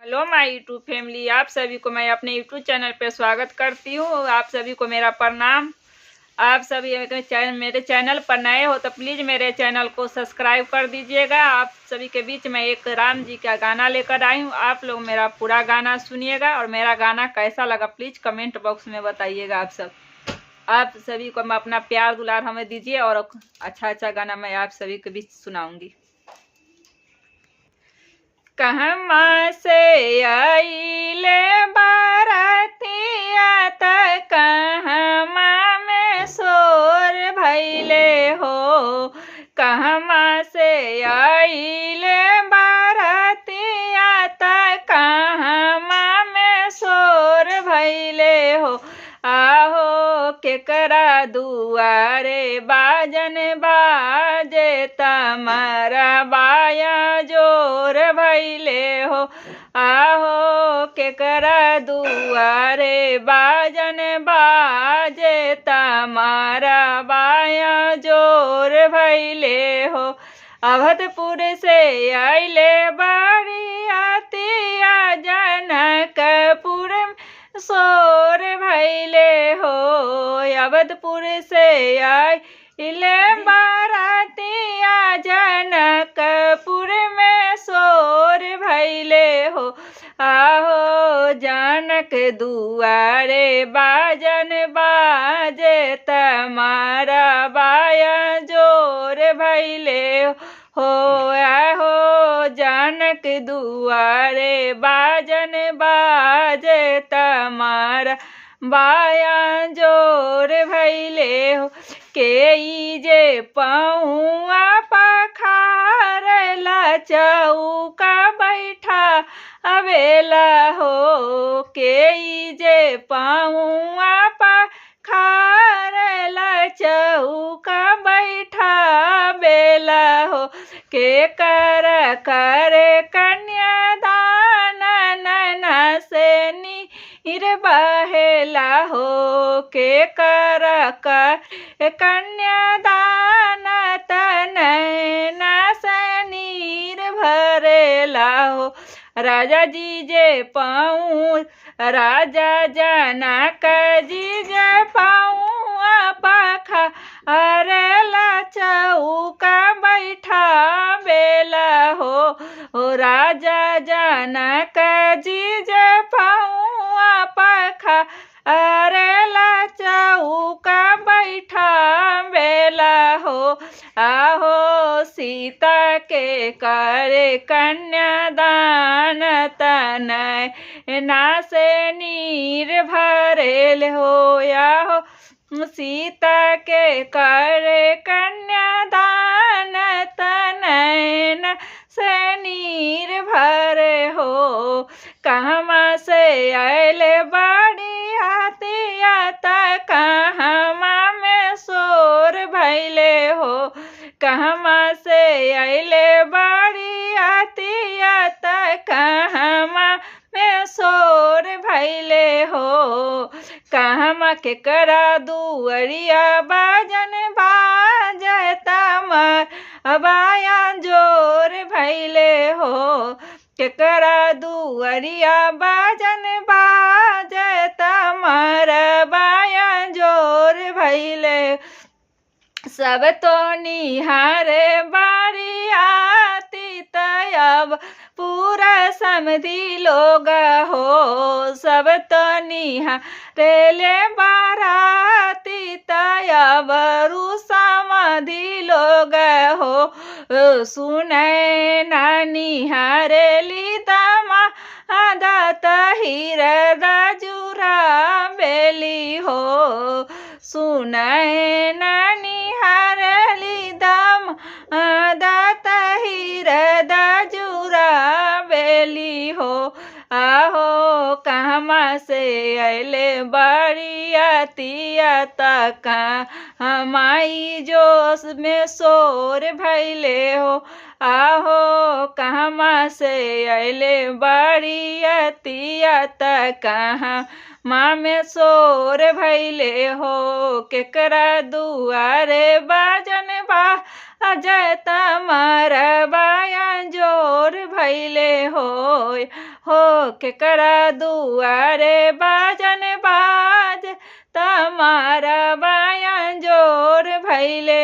Hello माय YouTube family, आप सभी को मैं अपने यूट्यूब चैनल पे स्वागत करती हूँ। आप सभी को मेरा प्रणाम। आप सभी मेरे चैनल पर नए हो तो प्लीज़ मेरे चैनल को सब्सक्राइब कर दीजिएगा। आप सभी के बीच में एक राम जी का गाना लेकर आई हूँ। आप लोग मेरा पूरा गाना सुनिएगा और मेरा गाना कैसा लगा प्लीज़ कमेंट बॉक्स में बताइएगा। आप सभी को मैं अपना प्यार दुलार हमें दीजिए और अच्छा गाना मैं आप सभी के बीच सुनाऊंगी। कहमा से आइले बारातिया त कहमा में शोर भैले हो। कहमा से आइले बारातिया त कहमा में शोर भैले हो। आहो केकरा दुआरे बाजन बाजे तमारा बाया जोर भैले हो। आहो केकरा दुआरे बाजन बाजे तमारा बाया जोर भैले हो। अवधपुर से आइले बारियातिया जनकपुर शोर भैले हो। अवधपुर से आइले बारातिया जनकपुर में शोर भैले हो। आहो जनक दुआरे बाजन बाजे तमारा बाया जोर भैले हो। आहो जनक दुआरे बाजन बाजे तमारा बाया जोर भैले हो। के जे पहुआ पखारला चौका बैठा अबेला हो। के जे पहुआ पखारला चौका बैठा बेला हो। के करे कन्यादान नैना से नीर बहेला हो। के कर कन्यादान नैना से नीर भरेला हो। राजा जी जे पाऊँ राजा जनक जी जे पाऊँ पखा अरेला चौका बैठा बेला हो। राजा जनक जी जे पाऊँ पखा अरेला चौका बैठा बेला हो। आहो सीता के करे कन्यादान तनैना से नीर भरेल हो। आहो सीता के करे कन्यादान तनैना से नीर भरे हो। कहमा से आइले बारियातिया त कहमा में शोर भैले हो। कहमा से आइले बारियातिया त कहमा में शोर भैले हो। कहमा केकरा दुअरिया बाजन बाजे तमार बाया जोर भैले हो। केकरा दुअरिया बाजन बाजे तमार बाया जोर भैले। सब तो निहारे बारियाती तब पूरा समधी लोग हो। सब तो निहारे ले बाराती तब समधी लोग हो। सुने ना निहारे ली दमा आदत हीरा जुरा बेली हो। सुने ना निहारली दम आदत हीरा जुरा बेली हो। आहो कहमा से आइले बारियातिया त कहमाई जोश में शोर भैले हो। आहो कहमा से आइले बारियातिया त कहमा में शोर भैले हो। केकरा दुआरे बाजन बाजे तमार बाया जोर भैले हो। हो केकरा दुआरे बाजन बाज तमारा बाया जोर भैले